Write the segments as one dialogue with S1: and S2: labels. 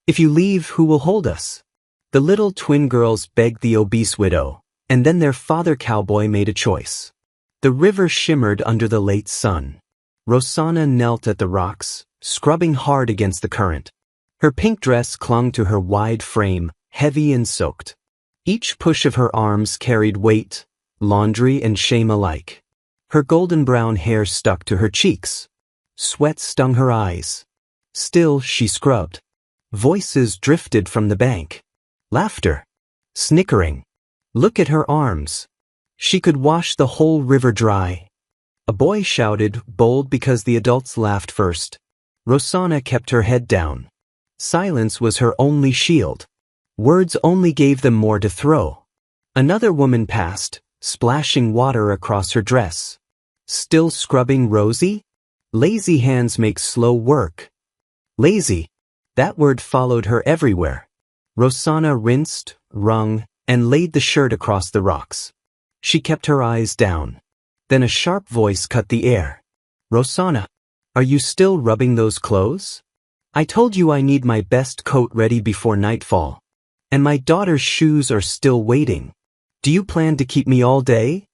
S1: If you leave, who will hold us? The little twin girls begged the obese widow, and then their father Cowboy made a choice. The river shimmered under the late sun. Rosanna knelt at the rocks, scrubbing hard against the current. Her pink dress clung to her wide frame, heavy and soaked. Each push of her arms carried weight, laundry and shame alike. Her golden brown hair stuck to her cheeks. Sweat stung her eyes. Still she scrubbed. Voices drifted from the bank. Laughter. Snickering. Look at her arms. She could wash the whole river dry. A boy shouted, bold because the adults laughed first. Rosanna kept her head down. Silence was her only shield. Words only gave them more to throw. Another woman passed, splashing water across her dress. Still scrubbing, Rosie? Lazy hands make slow work. Lazy. That word followed her everywhere. Rosanna rinsed, wrung, and laid the shirt across the rocks. She kept her eyes down. Then a sharp voice cut the air. Rosanna, are you still rubbing those clothes? I told you I need my best coat ready before nightfall. And my daughter's shoes are still waiting. Do you plan to keep me all day?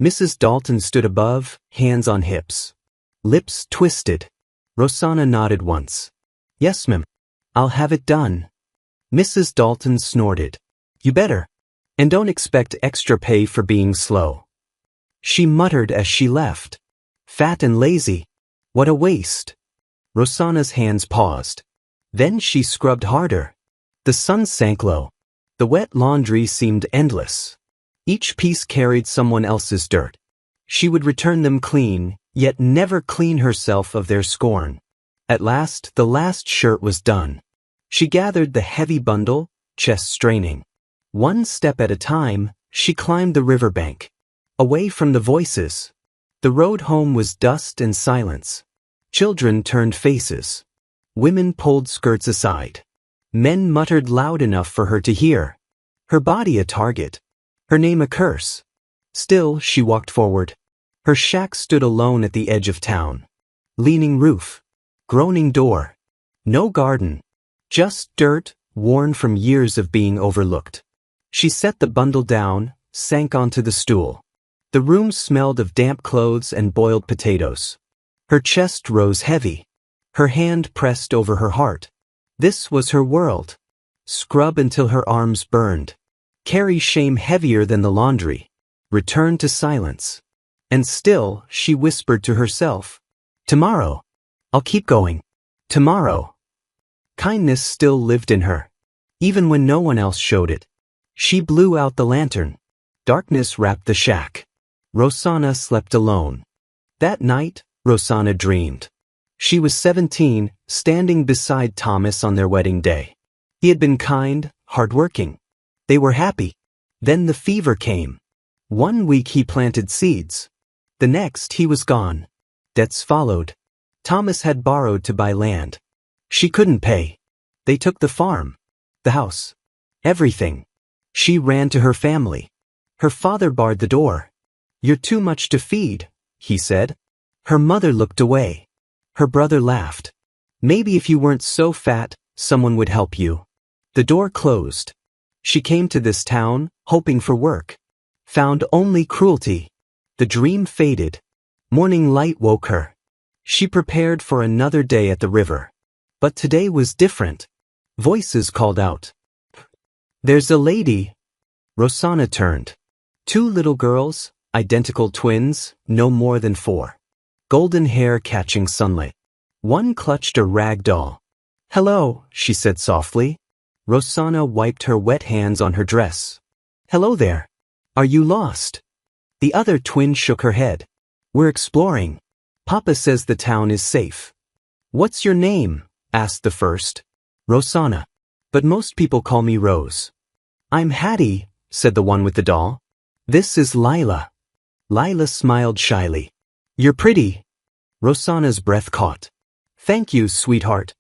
S1: Mrs. Dalton stood above, hands on hips. Lips twisted. Rosanna nodded once. Yes, ma'am. I'll have it done. Mrs. Dalton snorted. You better. And don't expect extra pay for being slow. She muttered as she left. Fat and lazy. What a waste. Rosanna's hands paused. Then she scrubbed harder. The sun sank low. The wet laundry seemed endless. Each piece carried someone else's dirt. She would return them clean, yet never clean herself of their scorn. At last, the last shirt was done. She gathered the heavy bundle, chest straining. One step at a time, she climbed the riverbank. Away from the voices. The road home was dust and silence. Children turned faces. Women pulled skirts aside. Men muttered loud enough for her to hear. Her body a target. Her name a curse. Still, she walked forward. Her shack stood alone at the edge of town. Leaning roof. Groaning door. No garden. Just dirt, worn from years of being overlooked. She set the bundle down, sank onto the stool. The room smelled of damp clothes and boiled potatoes. Her chest rose heavy. Her hand pressed over her heart. This was her world. Scrub until her arms burned. Carry shame heavier than the laundry. Return to silence. And still, she whispered to herself, tomorrow. I'll keep going. Tomorrow. Kindness still lived in her. Even when no one else showed it. She blew out the lantern. Darkness wrapped the shack. Rosanna slept alone. That night, Rosanna dreamed. She was 17, standing beside Thomas on their wedding day. He had been kind, hardworking. They were happy. Then the fever came. 1 week he planted seeds. The next he was gone. Debts followed. Thomas had borrowed to buy land. She couldn't pay. They took the farm. The house. Everything. She ran to her family. Her father barred the door. You're too much to feed, he said. Her mother looked away. Her brother laughed. Maybe if you weren't so fat, someone would help you. The door closed. She came to this town, hoping for work. Found only cruelty. The dream faded. Morning light woke her. She prepared for another day at the river. But today was different. Voices called out. There's a lady. Rosanna turned. 2 little girls, identical twins, no more than 4. Golden hair catching sunlight. One clutched a rag doll. Hello, she said softly. Rosanna wiped her wet hands on her dress. Hello there. Are you lost? The other twin shook her head. We're exploring. Papa says the town is safe. What's your name? Asked the first. Rosanna. But most people call me Rose. I'm Hattie, said the one with the doll. This is Lila. Lila smiled shyly. You're pretty. Rosanna's breath caught. Thank you, sweetheart.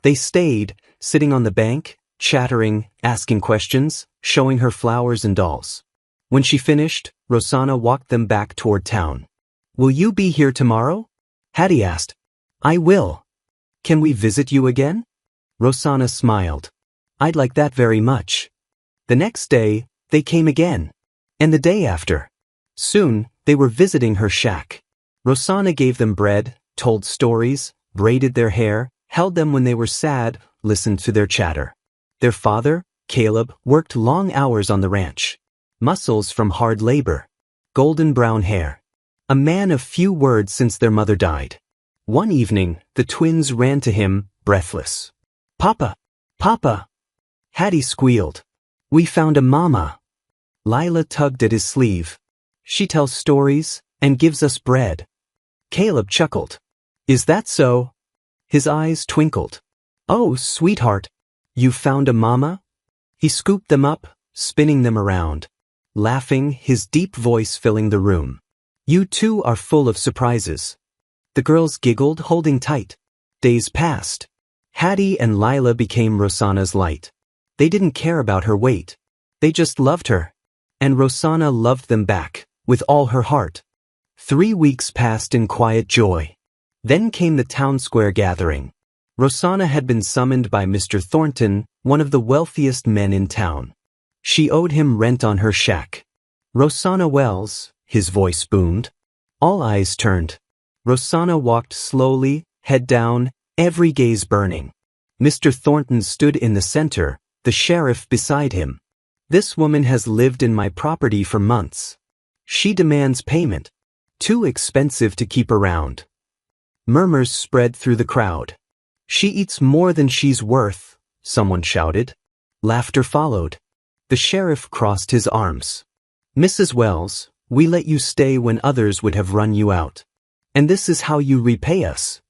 S1: They stayed, sitting on the bank, chattering, asking questions, showing her flowers and dolls. When she finished, Rosanna walked them back toward town. Will you be here tomorrow? Hattie asked. I will. Can we visit you again? Rosanna smiled. I'd like that very much. The next day, they came again. And the day after. Soon, they were visiting her shack. Rosanna gave them bread, told stories, braided their hair, held them when they were sad, listened to their chatter. Their father, Caleb, worked long hours on the ranch. Muscles from hard labor. Golden brown hair. A man of few words since their mother died. One evening, the twins ran to him, breathless. Papa! Papa! Hattie squealed. We found a mama. Lila tugged at his sleeve. She tells stories and gives us bread. Caleb chuckled. Is that so? His eyes twinkled. Oh, sweetheart. You found a mama? He scooped them up, spinning them around. Laughing, his deep voice filling the room. You two are full of surprises. The girls giggled, holding tight. Days passed. Hattie and Lila became Rosanna's light. They didn't care about her weight. They just loved her. And Rosanna loved them back, with all her heart. 3 weeks passed in quiet joy. Then came the town square gathering. Rosanna had been summoned by Mr. Thornton, one of the wealthiest men in town. She owed him rent on her shack. Rosanna Wells, his voice boomed. All eyes turned. Rosanna walked slowly, head down, every gaze burning. Mr. Thornton stood in the center, the sheriff beside him. This woman has lived in my property for months. She demands payment. Too expensive to keep around. Murmurs spread through the crowd. She eats more than she's worth, someone shouted. Laughter followed. The sheriff crossed his arms. Mrs. Wells, we let you stay when others would have run you out. And this is how you repay us.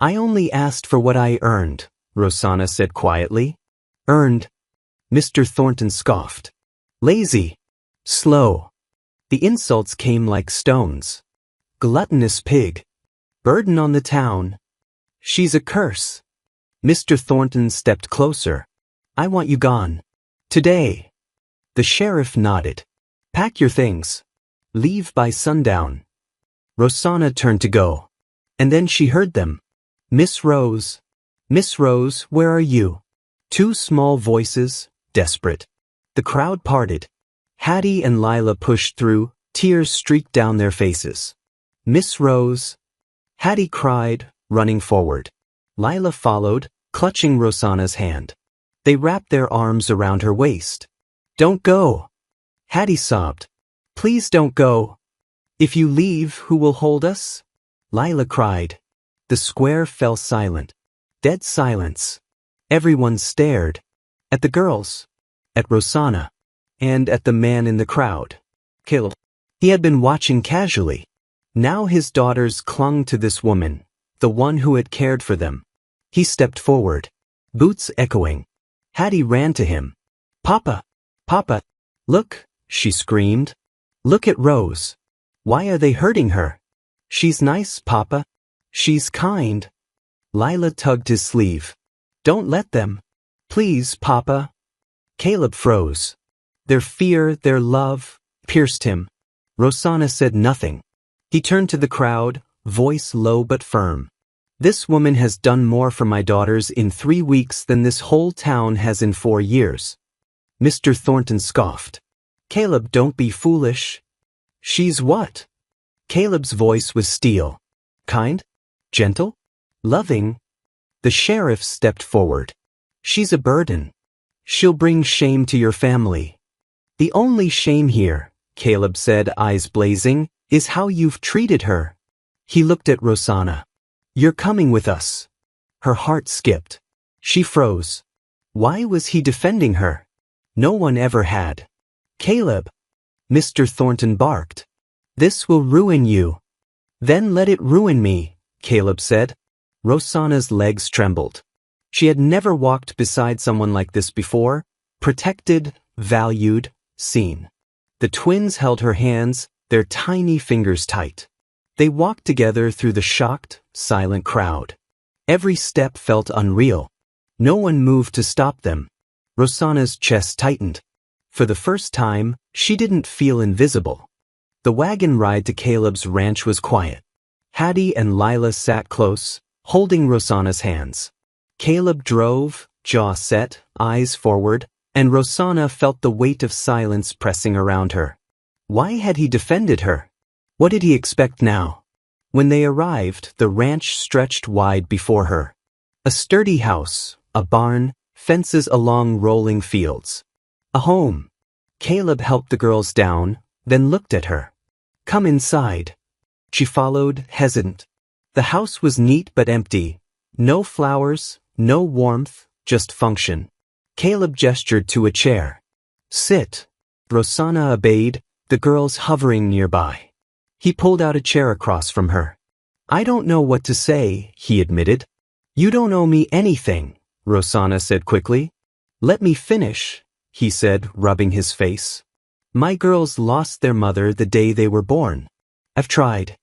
S1: I only asked for what I earned, Rosanna said quietly. Earned? Mr. Thornton scoffed. Lazy. Slow. The insults came like stones. Gluttonous pig. Burden on the town. She's a curse. Mr. Thornton stepped closer. I want you gone. Today. The sheriff nodded. Pack your things. Leave by sundown. Rosanna turned to go. And then she heard them. Miss Rose. Miss Rose, where are you? Two small voices, desperate. The crowd parted. Hattie and Lila pushed through, tears streaked down their faces. Miss Rose. Hattie cried, running forward. Lila followed, clutching Rosanna's hand. They wrapped their arms around her waist. Don't go. Hattie sobbed. Please don't go. If you leave, who will hold us? Lila cried. The square fell silent. Dead silence. Everyone stared. At the girls. At Rosanna. And at the man in the crowd. Caleb. He had been watching casually. Now his daughters clung to this woman, the one who had cared for them. He stepped forward. Boots echoing. Hattie ran to him. Papa! Papa! Look, she screamed. Look at Rose. Why are they hurting her? She's nice, Papa. She's kind. Lila tugged his sleeve. Don't let them. Please, Papa. Caleb froze. Their fear, their love, pierced him. Rosanna said nothing. He turned to the crowd, voice low but firm. This woman has done more for my daughters in 3 weeks than this whole town has in 4 years. Mr. Thornton scoffed. Caleb, don't be foolish. She's what? Caleb's voice was steel. Kind? Gentle? Loving? The sheriff stepped forward. She's a burden. She'll bring shame to your family. The only shame here, Caleb said, eyes blazing, is how you've treated her. He looked at Rosanna. You're coming with us. Her heart skipped. She froze. Why was he defending her? No one ever had. Caleb. Mr. Thornton barked. This will ruin you. Then let it ruin me, Caleb said. Rosanna's legs trembled. She had never walked beside someone like this before, protected, valued, seen. The twins held her hands, their tiny fingers tight. They walked together through the shocked, silent crowd. Every step felt unreal. No one moved to stop them. Rosanna's chest tightened. For the first time, she didn't feel invisible. The wagon ride to Caleb's ranch was quiet. Hattie and Lila sat close, holding Rosanna's hands. Caleb drove, jaw set, eyes forward, and Rosanna felt the weight of silence pressing around her. Why had he defended her? What did he expect now? When they arrived, the ranch stretched wide before her. A sturdy house, a barn, fences along rolling fields. A home. Caleb helped the girls down, then looked at her. Come inside. She followed, hesitant. The house was neat but empty. No flowers, no warmth, just function. Caleb gestured to a chair. Sit. Rosanna obeyed, the girls hovering nearby. He pulled out a chair across from her. I don't know what to say, he admitted. You don't owe me anything, Rosanna said quickly. Let me finish, he said, rubbing his face. My girls lost their mother the day they were born. I've tried.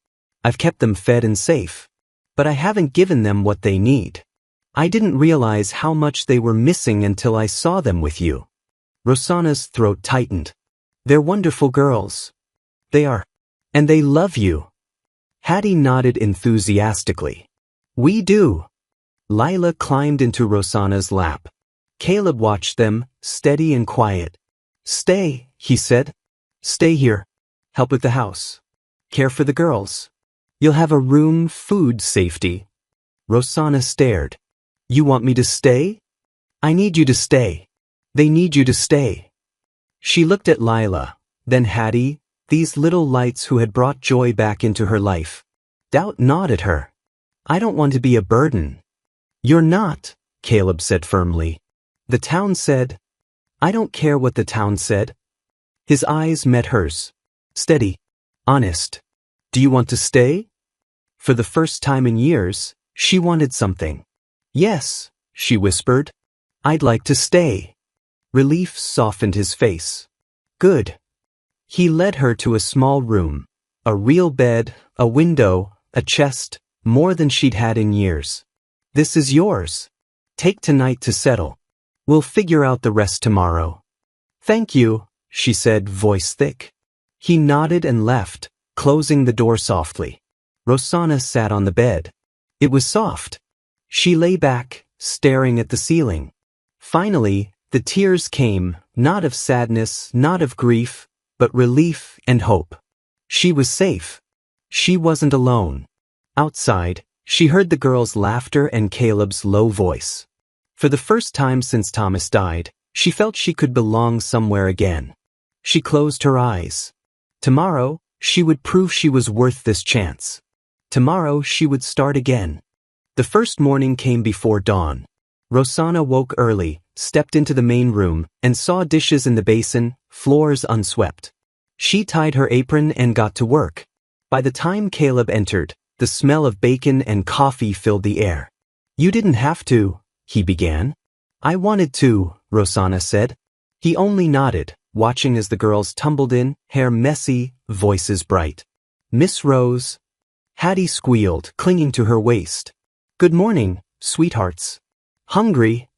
S1: I've kept them fed and safe. But I haven't given them what they need. I didn't realize how much they were missing until I saw them with you. Rosanna's throat tightened. They're wonderful girls. They are. And they love you. Hattie nodded enthusiastically. We do. Lila climbed into Rosanna's lap. Caleb watched them, steady and quiet. Stay, he said. Stay here. Help with the house. Care for the girls. You'll have a room, food, safety. Rosanna stared. You want me to stay? I need you to stay. They need you to stay. She looked at Lila, then Hattie, these little lights who had brought joy back into her life. Doubt gnawed at her. I don't want to be a burden. You're not, Caleb said firmly. The town said. I don't care what the town said. His eyes met hers. Steady. Honest. Do you want to stay? For the first time in years, she wanted something. Yes, she whispered. I'd like to stay. Relief softened his face. Good. He led her to a small room. A real bed, a window, a chest, more than she'd had in years. This is yours. Take tonight to settle. We'll figure out the rest tomorrow. Thank you, she said, voice thick. He nodded and left, closing the door softly. Rosanna sat on the bed. It was soft. She lay back, staring at the ceiling. Finally, the tears came, not of sadness, not of grief, but relief and hope. She was safe. She wasn't alone. Outside, she heard the girls' laughter and Caleb's low voice. For the first time since Thomas died, she felt she could belong somewhere again. She closed her eyes. Tomorrow, she would prove she was worth this chance. Tomorrow, she would start again. The first morning came before dawn. Rosanna woke early, stepped into the main room, and saw dishes in the basin, floors unswept. She tied her apron and got to work. By the time Caleb entered, the smell of bacon and coffee filled the air. You didn't have to, he began. I wanted to, Rosanna said. He only nodded, watching as the girls tumbled in, hair messy, voices bright. Miss Rose. Hattie squealed, clinging to her waist. Good morning, sweethearts. Hungry?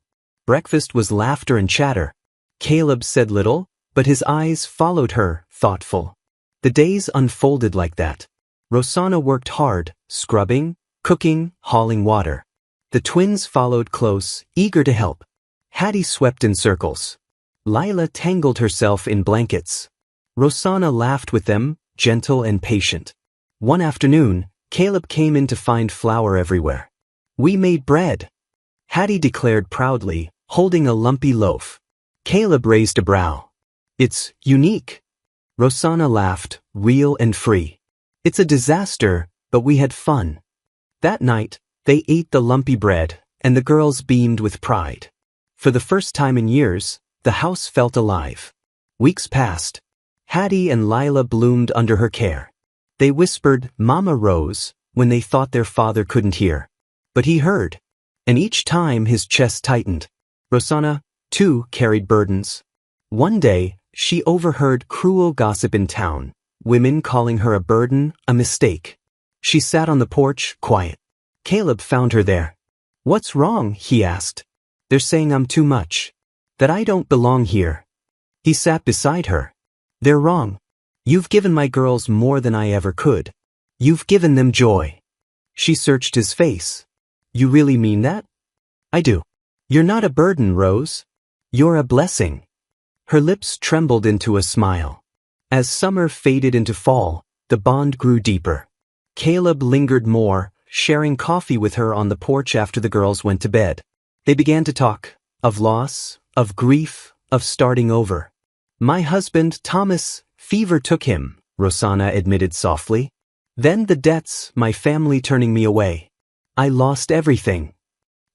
S1: Breakfast was laughter and chatter. Caleb said little, but his eyes followed her, thoughtful. The days unfolded like that. Rosanna worked hard, scrubbing, cooking, hauling water. The twins followed close, eager to help. Hattie swept in circles. Lila tangled herself in blankets. Rosanna laughed with them, gentle and patient. One afternoon, Caleb came in to find flour everywhere. We made bread. Hattie declared proudly, holding a lumpy loaf. Caleb raised a brow. It's unique. Rosanna laughed, real and free. It's a disaster, but we had fun. That night, they ate the lumpy bread, and the girls beamed with pride. For the first time in years, the house felt alive. Weeks passed. Hattie and Lila bloomed under her care. They whispered, Mama Rose, when they thought their father couldn't hear. But he heard. And each time his chest tightened. Rosanna, too, carried burdens. One day, she overheard cruel gossip in town, women calling her a burden, a mistake. She sat on the porch, quiet. Caleb found her there. What's wrong? He asked. They're saying I'm too much. That I don't belong here. He sat beside her. They're wrong. You've given my girls more than I ever could. You've given them joy. She searched his face. You really mean that? I do. You're not a burden, Rose. You're a blessing. Her lips trembled into a smile. As summer faded into fall, the bond grew deeper. Caleb lingered more, sharing coffee with her on the porch after the girls went to bed. They began to talk, of loss, of grief, of starting over. My husband, Thomas, fever took him, Rosanna admitted softly. Then the debts, my family turning me away. I lost everything.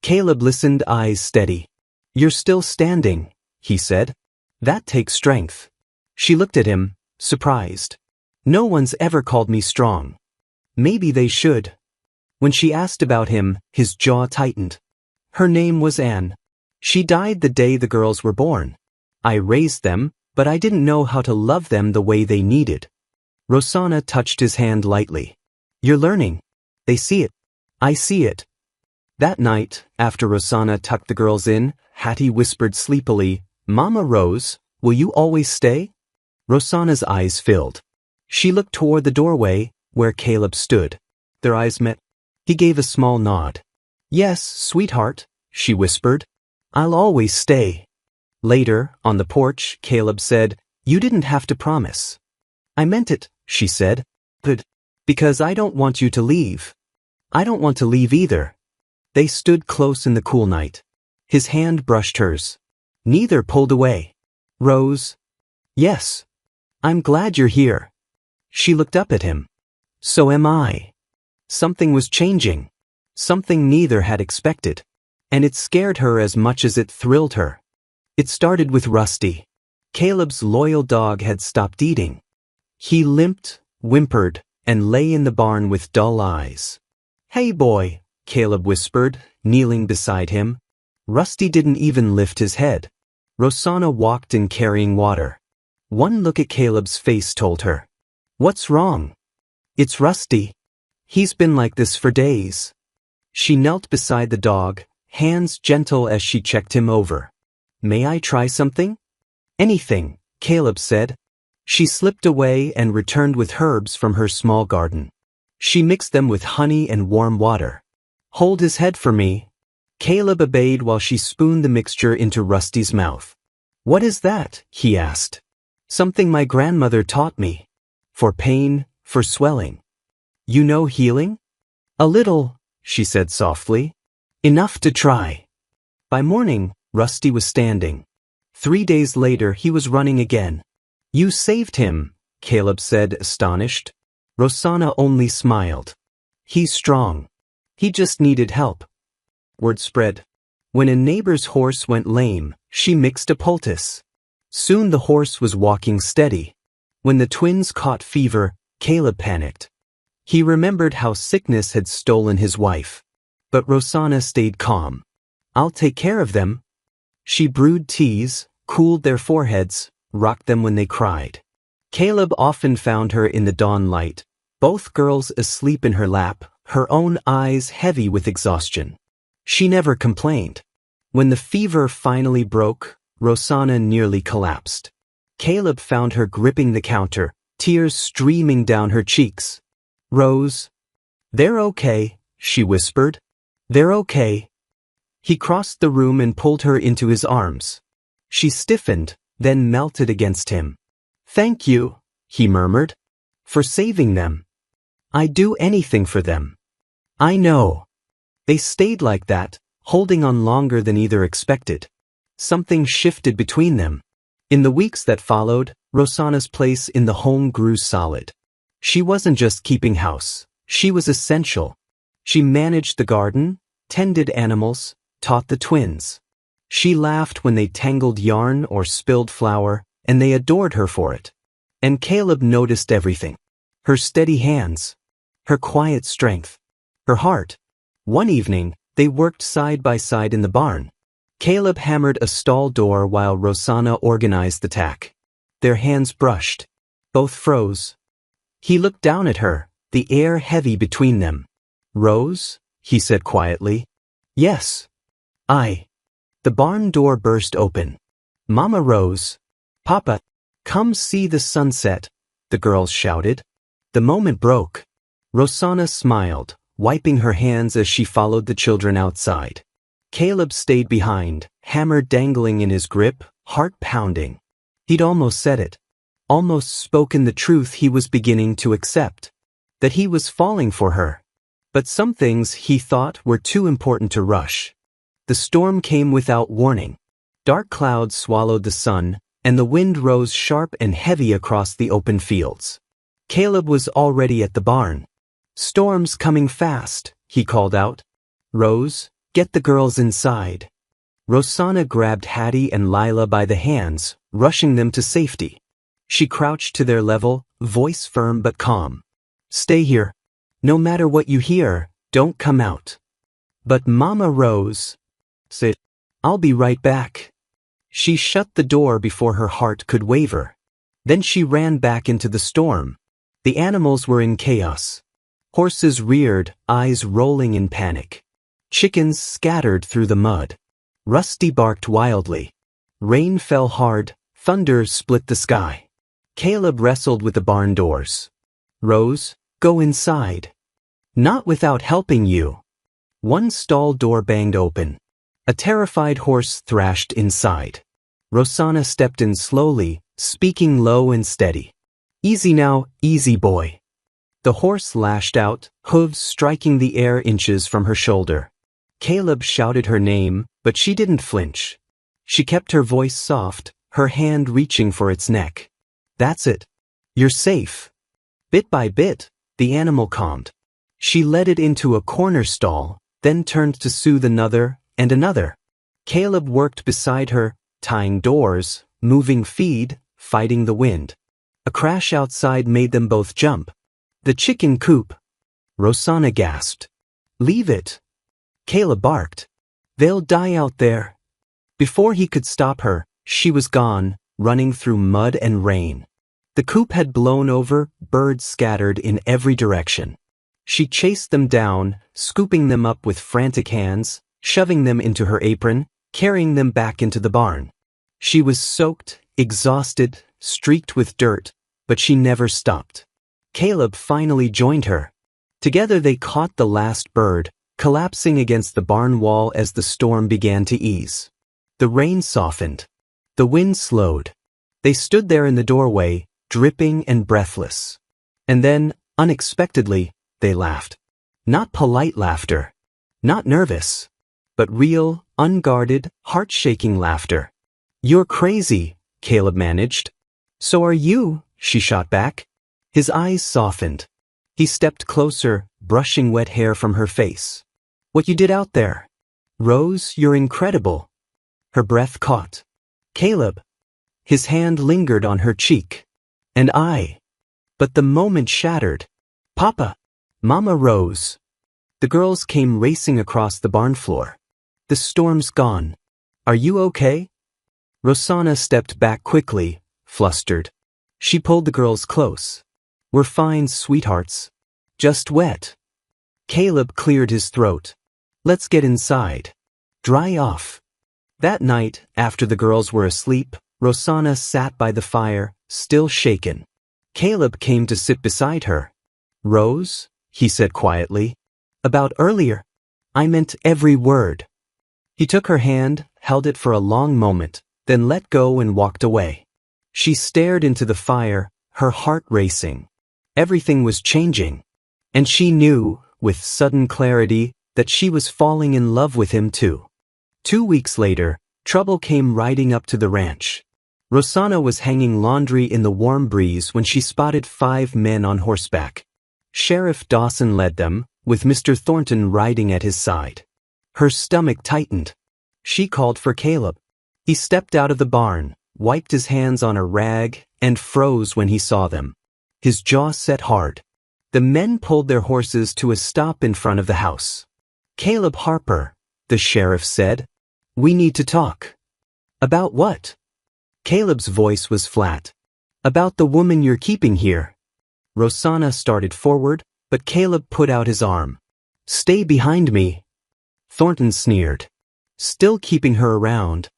S1: Caleb listened, eyes steady. You're still standing, he said. That takes strength. She looked at him, surprised. No one's ever called me strong. Maybe they should. When she asked about him, his jaw tightened. Her name was Anne. She died the day the girls were born. I raised them, but I didn't know how to love them the way they needed. Rosanna touched his hand lightly. You're learning. They see it. I see it. That night, after Rosanna tucked the girls in, Hattie whispered sleepily, Mama Rose, will you always stay? Rosanna's eyes filled. She looked toward the doorway, where Caleb stood. Their eyes met. He gave a small nod. Yes, sweetheart, she whispered. I'll always stay. Later, on the porch, Caleb said, You didn't have to promise. I meant it, she said. But, because I don't want you to leave. I don't want to leave either. They stood close in the cool night. His hand brushed hers. Neither pulled away. Rose. Yes. I'm glad you're here. She looked up at him. So am I. Something was changing. Something neither had expected. And it scared her as much as it thrilled her. It started with Rusty. Caleb's loyal dog had stopped eating. He limped, whimpered, and lay in the barn with dull eyes. Hey boy, Caleb whispered, kneeling beside him. Rusty didn't even lift his head. Rosanna walked in carrying water. One look at Caleb's face told her. What's wrong? It's Rusty. He's been like this for days. She knelt beside the dog, hands gentle as she checked him over. May I try something? Anything, Caleb said. She slipped away and returned with herbs from her small garden. She mixed them with honey and warm water. Hold his head for me. Caleb obeyed while she spooned the mixture into Rusty's mouth. What is that? He asked. Something my grandmother taught me. For pain, for swelling. You know healing? A little, she said softly. Enough to try. By morning, Rusty was standing. 3 days later, he was running again. You saved him, Caleb said, astonished. Rosanna only smiled. He's strong. He just needed help. Word spread. When a neighbor's horse went lame, she mixed a poultice. Soon the horse was walking steady. When the twins caught fever, Caleb panicked. He remembered how sickness had stolen his wife. But Rosanna stayed calm. I'll take care of them. She brewed teas, cooled their foreheads, rocked them when they cried. Caleb often found her in the dawn light, both girls asleep in her lap, her own eyes heavy with exhaustion. She never complained. When the fever finally broke, Rosanna nearly collapsed. Caleb found her gripping the counter, tears streaming down her cheeks. Rose. They're okay, she whispered. They're okay. He crossed the room and pulled her into his arms. She stiffened, then melted against him. Thank you, he murmured, for saving them. I'd do anything for them. I know. They stayed like that, holding on longer than either expected. Something shifted between them. In the weeks that followed, Rosanna's place in the home grew solid. She wasn't just keeping house. She was essential. She managed the garden, tended animals, taught the twins. She laughed when they tangled yarn or spilled flour, and they adored her for it. And Caleb noticed everything. Her steady hands. Her quiet strength. Her heart. One evening, they worked side by side in the barn. Caleb hammered a stall door while Rosanna organized the tack. Their hands brushed. Both froze. He looked down at her, the air heavy between them. Rose? He said quietly. Yes. The barn door burst open. Mama Rose. Papa. Come see the sunset, the girls shouted. The moment broke. Rosanna smiled, wiping her hands as she followed the children outside. Caleb stayed behind, hammer dangling in his grip, heart pounding. He'd almost said it. Almost spoken the truth he was beginning to accept. That he was falling for her. But some things he thought were too important to rush. The storm came without warning. Dark clouds swallowed the sun, and the wind rose sharp and heavy across the open fields. Caleb was already at the barn. "Storm's coming fast," he called out. "Rose, get the girls inside." Rosanna grabbed Hattie and Lila by the hands, rushing them to safety. She crouched to their level, voice firm but calm. "Stay here. No matter what you hear, don't come out." But Mama Rose said, "I'll be right back." She shut the door before her heart could waver. Then she ran back into the storm. The animals were in chaos. Horses reared, eyes rolling in panic. Chickens scattered through the mud. Rusty barked wildly. Rain fell hard, thunder split the sky. Caleb wrestled with the barn doors. "Rose, go inside." "Not without helping you." One stall door banged open. A terrified horse thrashed inside. Rosanna stepped in slowly, speaking low and steady. "Easy now, easy boy." The horse lashed out, hooves striking the air inches from her shoulder. Caleb shouted her name, but she didn't flinch. She kept her voice soft, her hand reaching for its neck. "That's it. You're safe." Bit by bit, the animal calmed. She led it into a corner stall, then turned to soothe another and another. Caleb worked beside her, tying doors, moving feed, fighting the wind. A crash outside made them both jump. "The chicken coop." Rosanna gasped. "Leave it." Caleb barked. "They'll die out there." Before he could stop her, she was gone, running through mud and rain. The coop had blown over, birds scattered in every direction. She chased them down, scooping them up with frantic hands, shoving them into her apron, carrying them back into the barn. She was soaked, exhausted, streaked with dirt, but she never stopped. Caleb finally joined her. Together they caught the last bird, collapsing against the barn wall as the storm began to ease. The rain softened. The wind slowed. They stood there in the doorway, dripping and breathless. And then, unexpectedly, they laughed. Not polite laughter. Not nervous. But real, unguarded, heart-shaking laughter. "You're crazy," Caleb managed. "So are you," she shot back. His eyes softened. He stepped closer, brushing wet hair from her face. "What you did out there. Rose, you're incredible." Her breath caught. "Caleb." His hand lingered on her cheek. "And I." But the moment shattered. "Papa." "Mama Rose." The girls came racing across the barn floor. "The storm's gone. Are you okay?" Rosanna stepped back quickly, flustered. She pulled the girls close. "We're fine, sweethearts. Just wet." Caleb cleared his throat. "Let's get inside. Dry off." That night, after the girls were asleep, Rosanna sat by the fire, still shaken. Caleb came to sit beside her. "Rose," he said quietly. "About earlier. I meant every word." He took her hand, held it for a long moment, then let go and walked away. She stared into the fire, her heart racing. Everything was changing. And she knew, with sudden clarity, that she was falling in love with him too. 2 weeks later, trouble came riding up to the ranch. Rosanna was hanging laundry in the warm breeze when she spotted 5 men on horseback. Sheriff Dawson led them, with Mr. Thornton riding at his side. Her stomach tightened. She called for Caleb. He stepped out of the barn, wiped his hands on a rag, and froze when he saw them. His jaw set hard. The men pulled their horses to a stop in front of the house. "Caleb Harper," the sheriff said. "We need to talk." "About what?" Caleb's voice was flat. "About the woman you're keeping here." Rosanna started forward, but Caleb put out his arm. "Stay behind me." Thornton sneered. "Still keeping her around.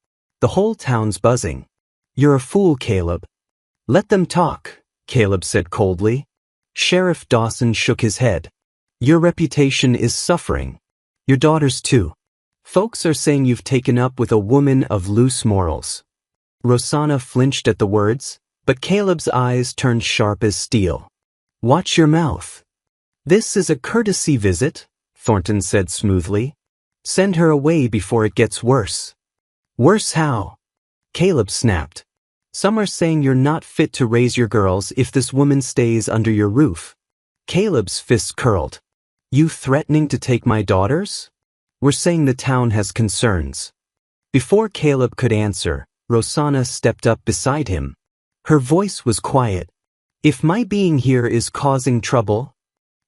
S1: The whole town's buzzing." "You're a fool, Caleb." "Let them talk," Caleb said coldly. Sheriff Dawson shook his head. "Your reputation is suffering. Your daughter's too." Folks are saying you've taken up with a woman of loose morals. Rosanna flinched at the words, but Caleb's eyes turned sharp as steel. Watch your mouth. This is a courtesy visit, Thornton said smoothly. Send her away before it gets worse. Worse how? Caleb snapped. Some are saying you're not fit to raise your girls if this woman stays under your roof. Caleb's fists curled. You threatening to take my daughters? We're saying the town has concerns. Before Caleb could answer, Rosanna stepped up beside him. Her voice was quiet. If my being here is causing trouble?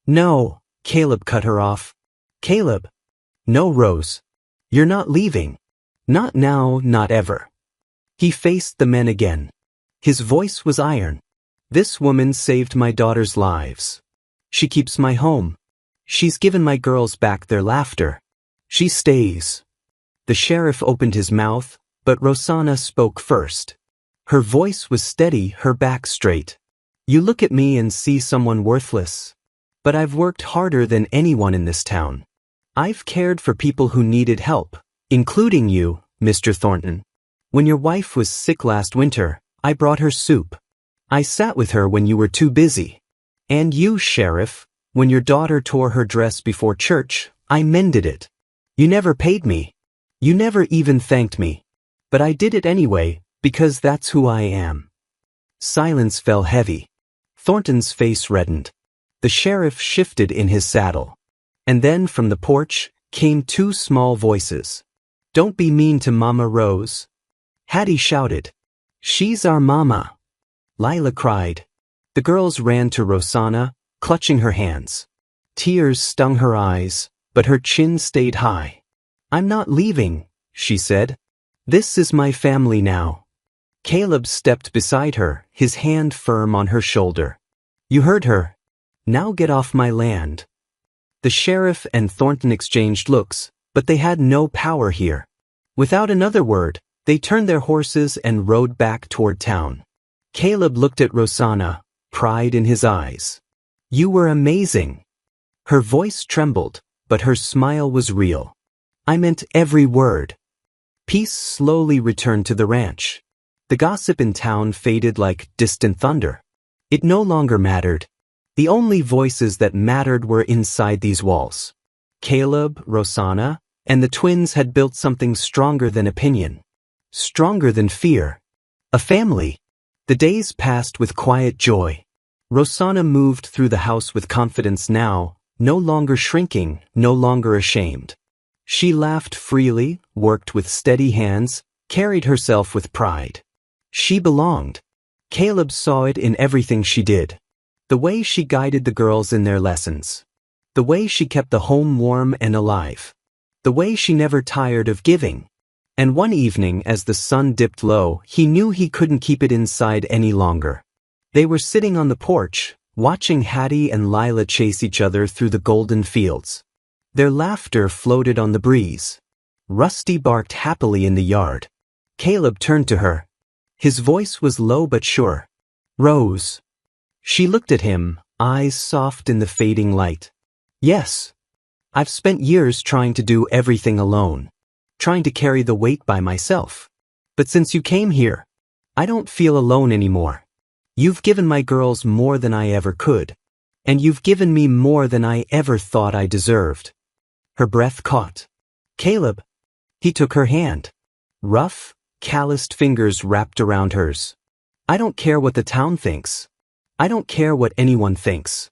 S1: No, Caleb cut her off. Caleb. No, Rose. You're not leaving. Not now, not ever. He faced the men again. His voice was iron. This woman saved my daughters' lives. She keeps my home. She's given my girls back their laughter. She stays. The sheriff opened his mouth, but Rosanna spoke first. Her voice was steady, her back straight. You look at me and see someone worthless. But I've worked harder than anyone in this town. I've cared for people who needed help, including you, Mr. Thornton. When your wife was sick last winter, I brought her soup. I sat with her when you were too busy. And you, Sheriff, when your daughter tore her dress before church, I mended it. You never paid me. You never even thanked me. But I did it anyway, because that's who I am. Silence fell heavy. Thornton's face reddened. The sheriff shifted in his saddle. And then from the porch came two small voices. Don't be mean to Mama Rose. Hattie shouted. She's our mama. Lila cried. The girls ran to Rosanna, clutching her hands. Tears stung her eyes, but her chin stayed high. I'm not leaving, she said. This is my family now. Caleb stepped beside her, his hand firm on her shoulder. You heard her. Now get off my land. The sheriff and Thornton exchanged looks, but they had no power here. Without another word, they turned their horses and rode back toward town. Caleb looked at Rosanna, pride in his eyes. You were amazing. Her voice trembled, but her smile was real. I meant every word. Peace slowly returned to the ranch. The gossip in town faded like distant thunder. It no longer mattered. The only voices that mattered were inside these walls. Caleb, Rosanna, and the twins had built something stronger than opinion. Stronger than fear. A family. The days passed with quiet joy. Rosanna moved through the house with confidence now, no longer shrinking, no longer ashamed. She laughed freely, worked with steady hands, carried herself with pride. She belonged. Caleb saw it in everything she did. The way she guided the girls in their lessons. The way she kept the home warm and alive. The way she never tired of giving. And one evening, as the sun dipped low, he knew he couldn't keep it inside any longer. They were sitting on the porch, watching Hattie and Lila chase each other through the golden fields. Their laughter floated on the breeze. Rusty barked happily in the yard. Caleb turned to her. His voice was low but sure. Rose. She looked at him, eyes soft in the fading light. Yes. I've spent years trying to do everything alone. Trying to carry the weight by myself. But since you came here, I don't feel alone anymore. You've given my girls more than I ever could. And you've given me more than I ever thought I deserved. Her breath caught. Caleb. He took her hand. Rough, calloused fingers wrapped around hers. I don't care what the town thinks. I don't care what anyone thinks.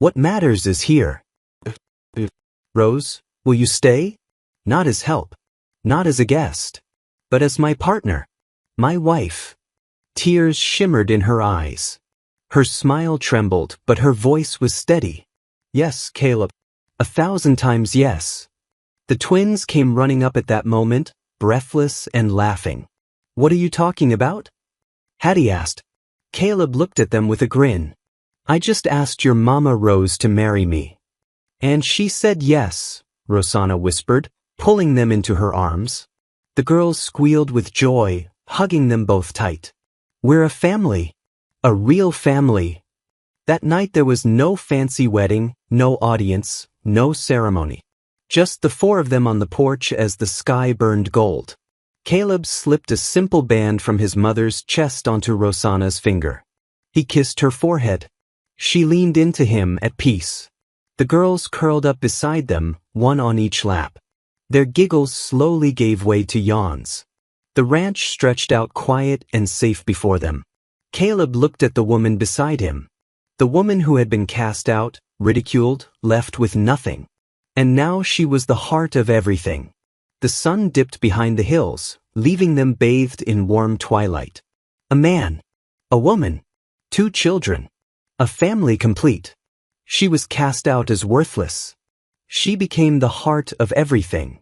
S1: What matters is here. Rose, will you stay? Not as help. Not as a guest. But as my partner. My wife. Tears shimmered in her eyes. Her smile trembled, but her voice was steady. Yes, Caleb. 1,000 times yes. The twins came running up at that moment, breathless and laughing. What are you talking about? Hattie asked. Caleb looked at them with a grin. I just asked your mama Rose to marry me. And she said yes, Rosanna whispered, pulling them into her arms. The girls squealed with joy, hugging them both tight. We're a family. A real family. That night there was no fancy wedding, no audience, no ceremony. Just the four of them on the porch as the sky burned gold. Caleb slipped a simple band from his mother's chest onto Rosanna's finger. He kissed her forehead. She leaned into him at peace. The girls curled up beside them, one on each lap. Their giggles slowly gave way to yawns. The ranch stretched out quiet and safe before them. Caleb looked at the woman beside him. The woman who had been cast out, ridiculed, left with nothing. And now she was the heart of everything. The sun dipped behind the hills, leaving them bathed in warm twilight. A man. A woman. 2 children. A family complete. She was cast out as worthless. She became the heart of everything.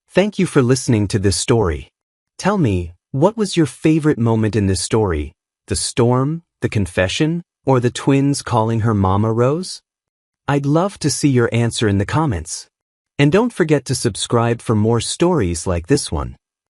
S1: Thank you for listening to this story. Tell me, what was your favorite moment in this story? The storm, the confession, or the twins calling her Mama Rose? I'd love to see your answer in the comments. And don't forget to subscribe for more stories like this one.